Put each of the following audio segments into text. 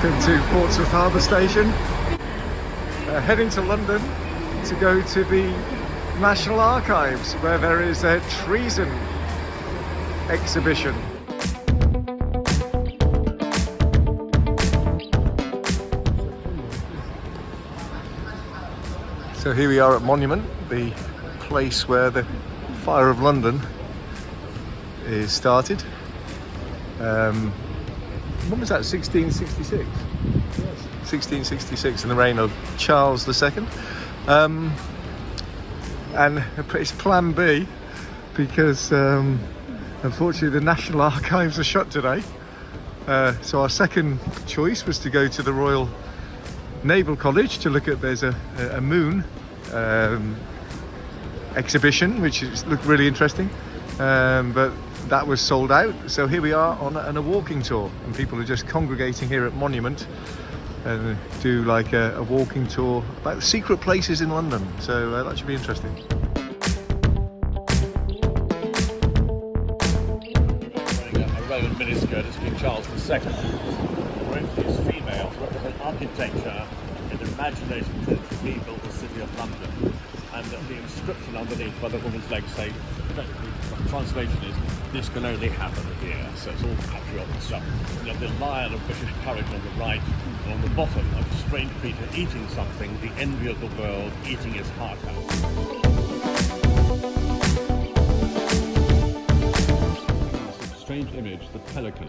Welcome to Portsmouth Harbour Station. Heading to London to go to the National Archives, where there is a treason exhibition. So here we are at Monument, the place where the Fire of London is started. When was that? 1666? Yes. 1666, in the reign of Charles II. And it's Plan B because unfortunately the National Archives are shut today. So our second choice was to go to the Royal Naval College to look at, there's a moon exhibition which looked really interesting, but that was sold out. So here we are on a walking tour, and people are just congregating here at Monument and do like a walking tour about the secret places in London. So that should be interesting. A Roman miniskirt as King Charles II. His females represent architecture and imagination to rebuild the city of London. And the inscription underneath by the woman's leg say, effectively, the translation is, "This can only happen here." So it's all patriotic stuff. You have the lion of British courage on the right, and on the bottom, a strange creature eating something, the envy of the world, eating his heart out. It's a strange image, the pelican.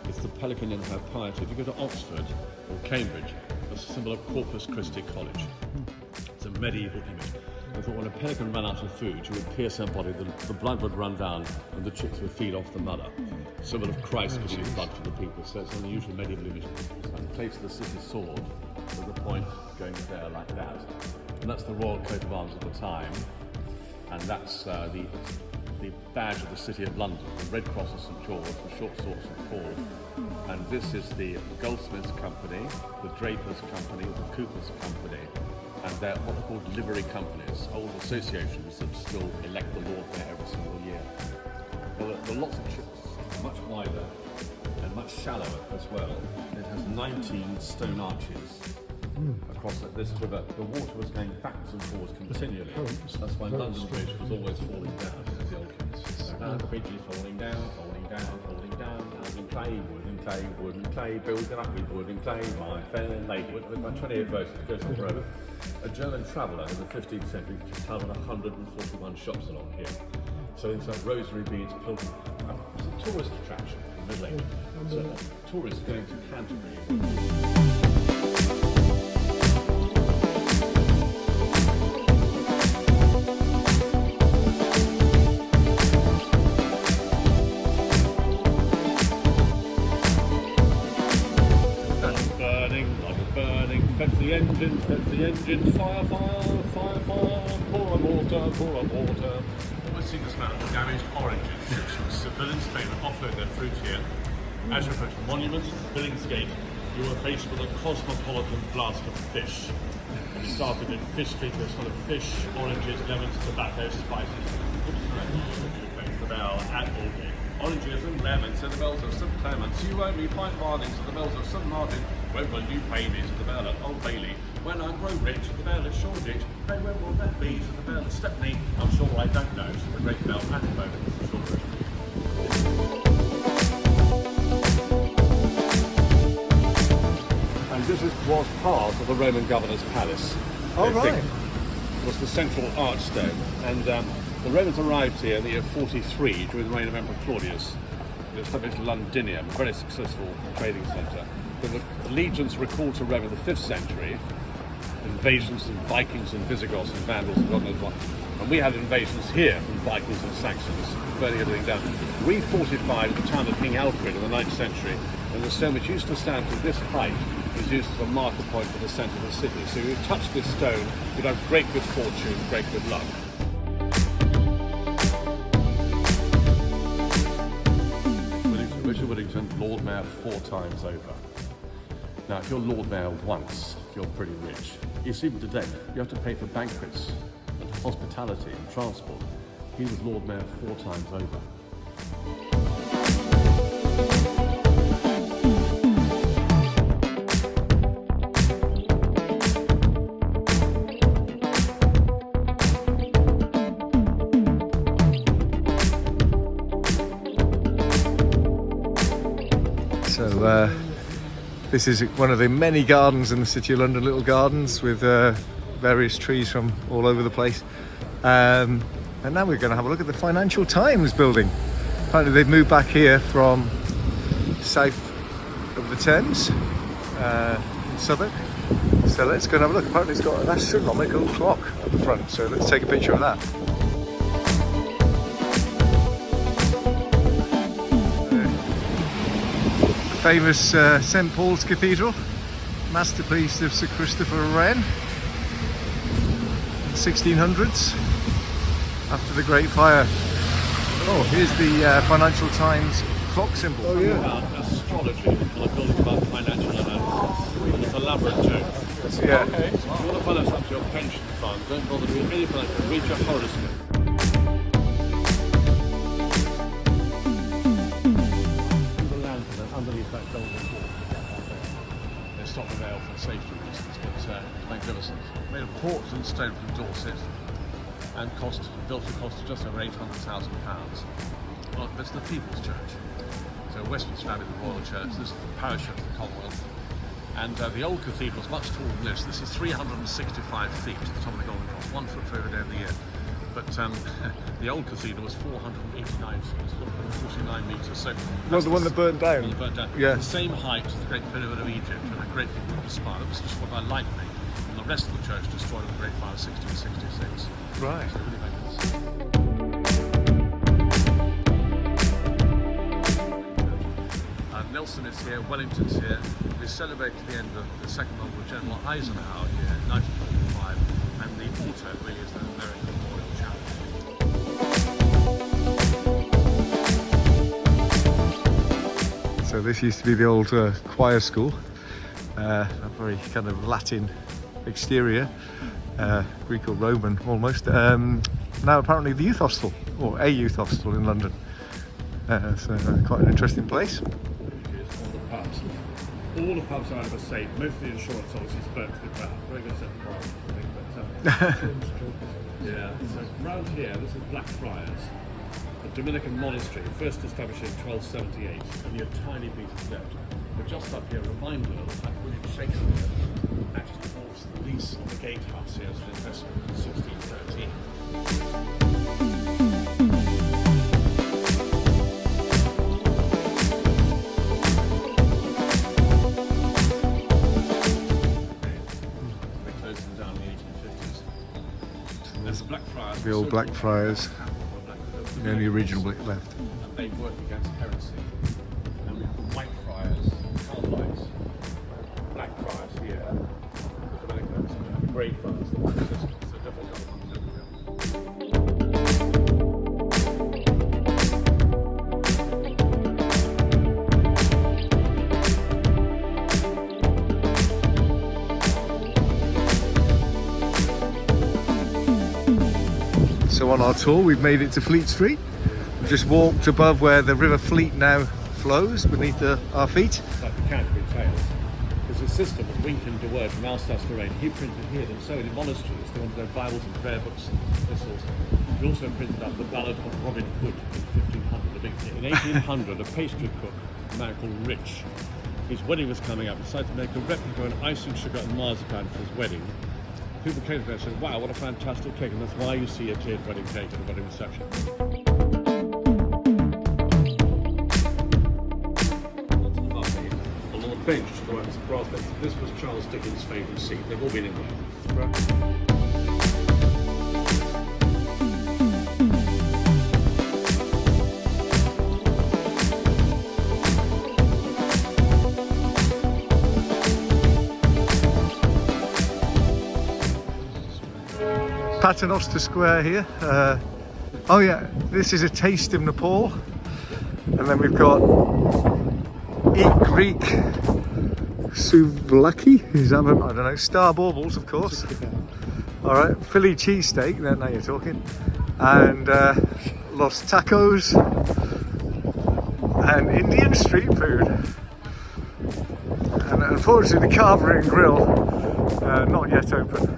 It's the pelican in her piety. If you go to Oxford or Cambridge, it's a symbol of Corpus Christi College. It's a medieval image. I thought when a pelican ran out of food, she would pierce her body, the blood would run down, and the chicks would feed off the mother. Symbol of Christ giving his blood for the people. So it's an unusual medieval image. And the place of the city sword, with the point going there like that. And that's the royal coat of arms at the time. And that's the badge of the City of London, the Red Cross of St George, the short sword St Paul. And this is the Goldsmiths Company, the Drapers Company, the Coopers Company, and they're what are called livery companies, old associations that still elect the Lord Mayor every single year. Well, there are lots of ships, much wider and much shallower as well. It has 19 stone arches across this river. The water was going backwards and forwards continually. That's why London Bridge was always falling down in the old days. Now the bridge is falling down, falling down, falling down. Wooden clay, wooden clay, wooden clay, building up with wooden clay, my fair lady. With my 28 verses, it goes on forever. A German traveller in the 15th century travelled 141 shops along here. So it's like rosary beads, pilgrim. It's a tourist attraction in the Middle Ages. So tourists going to Canterbury. Fetch the engines, fire, fire, fire, fire, pour on water, pour on water. Almost seen this mountain of damaged oranges. Civilians came to offload their fruit here. As you approach the monument, Billingsgate, you were faced with a cosmopolitan blast of fish. And you started in Fish Street, there's full of fish, oranges, lemons, tobacco, spices. You place the bell at Aldgate. Oranges and lemons, and the bells of St Clements. You owe me 5 farthings to the bells of St Martin. When will you pay me to the bell at Old Bailey? When I grow rich, the bell at Shoreditch. Hey, when will that be to the bell at Stepney? I'm sure I don't know. So the great bell at the moment is Shoreditch. And this was part of the Roman governor's palace. Oh, right. It was the central archstone. And the Romans arrived here in the year 43 during the reign of Emperor Claudius. They established Londinium, a very successful trading centre. The legions recalled to Rome in the 5th century, invasions of Vikings and Visigoths and Vandals and God knows what. And we had invasions here from Vikings and Saxons, burning everything down. We fortified the town of King Alfred in the 9th century, and the stone which used to stand to this height was used as a marker point for the centre of the city. So if you touch this stone, you'd have great good fortune, great good luck. Richard Whittington, Lord Mayor 4 times over. Now, if you're Lord Mayor once, you're pretty rich. Yes, even today, you have to pay for banquets and hospitality and transport. He was Lord Mayor 4 times over. this is one of the many gardens in the City of London, little gardens with various trees from all over the place. And now we're going to have a look at the Financial Times building. Apparently they've moved back here from south of the Thames, in Southwark. So let's go and have a look. Apparently it's got an astronomical clock at the front, so let's take a picture of that. Famous St Paul's Cathedral, masterpiece of Sir Christopher Wren, 1600s, after the Great Fire. Oh, here's the Financial Times clock symbol. Oh yeah. About astrology on a building about financial analysis. And it's elaborate joke. Yeah. Okay. If you want to follow up to your pension fund, don't bother doing anything like that. Read your horoscope. The land underneath that golden wall. They stopped the rail for safety reasons, but it's magnificent. Made of Portland stone from Dorset, and built at a cost of just over £800,000. Well, that's the People's Church. So Westminster Abbey, the Royal Church. This is the parish of the Commonwealth. And the old cathedral is much taller than this. This is 365 feet to the top of the Golden Cross, 1 foot further down the year. But the old cathedral was 489 feet, 49 metres. So Was the one that burnt down? The one that burnt down. Yeah. The same height as the Great Pyramid of Egypt and a great big wooden spire that was destroyed by lightning. And the rest of the church destroyed in the Great Fire of 1666. Right. So really magnificent. Nelson is here, Wellington's here. We celebrate the end of the Second World War, General Eisenhower here in 1945, and the altar really is the American Memorial Chapel. So this used to be the old choir school, a very kind of Latin exterior, Greek or Roman almost. Now apparently the youth hostel, or a youth hostel in London. So quite an interesting place. All the pubs I ever saved, most of the insurance obviously is burnt to the ground. Very good set of price, I think. But, yeah, so round here, this is Blackfriars, a Dominican monastery, first established in 1278, only a tiny piece is left. But just up here, a reminder of that William Shakespeare actually bought the lease on the gatehouse here as an investment in 1613. The old Blackfriars, the only original bit left. And they work against heresy. And we have Whitefriars, Carmelites, Blackfriars here, the Dominicans, and Grey Friars, the Franciscans. So definitely got one to So on our tour we've made it to Fleet Street. We've just walked above where the River Fleet now flows beneath our feet. It's like the Canterbury Tales. There's a system of Wynkyn de Worde from Alsace-Lorraine. He printed here and so in monasteries. They wanted their Bibles and prayer books and epistles. He also printed up the Ballad of Robin Hood in 1500. In 1800, a pastry cook, a man called Rich, his wedding was coming up, decided to make a replica of icing, sugar and marzipan for his wedding. People came to me and said, wow, what a fantastic cake, and that's why you see a tiered wedding cake at a wedding reception. On the bench to the right, it's a brass bench. This was Charles Dickens' favourite seat. They've all been in there. Right. Paternoster Square here. Oh yeah, this is a taste of Nepal. And then we've got Eat Greek Souvlaki. Is that, I don't know, star baubles, of course. Alright, Philly cheesesteak, then now you're talking. And Los Tacos. And Indian street food. And unfortunately the Carvery and Grill, not yet open.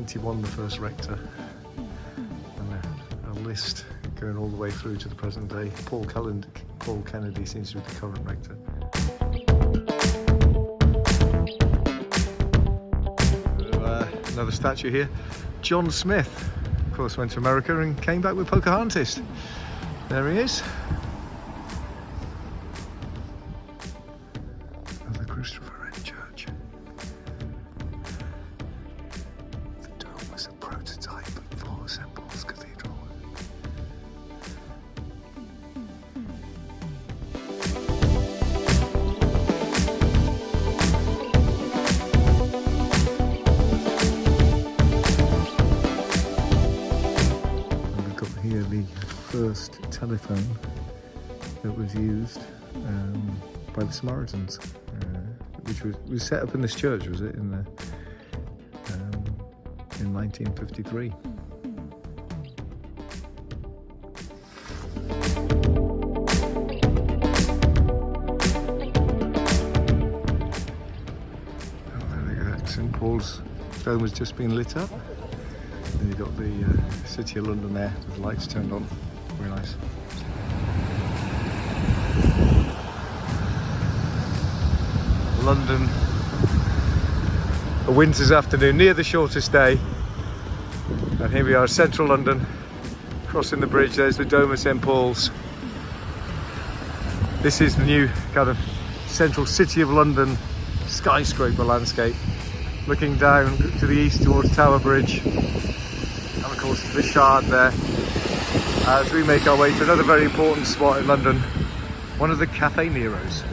1891, the first rector, and a list going all the way through to the present day. Paul Kennedy seems to be the current rector. Another statue here. John Smith, of course, went to America and came back with Pocahontas. There he is. The Christopher Wren Church. The dome was a prototype for St Paul's Cathedral. Here the first telephone that was used by the Samaritans, which was set up in this church, was it, in 1953. Oh, there we go. St Paul's dome has just been lit up. And you've got the City of London there with the lights turned on. Very nice. London, a winter's afternoon near the shortest day. And here we are, central London, crossing the bridge. There's the Dome of St Paul's. This is the new kind of central City of London skyscraper landscape. Looking down to the east towards Tower Bridge. And of course the Shard there, as we make our way to another very important spot in London, one of the Cafe Neros.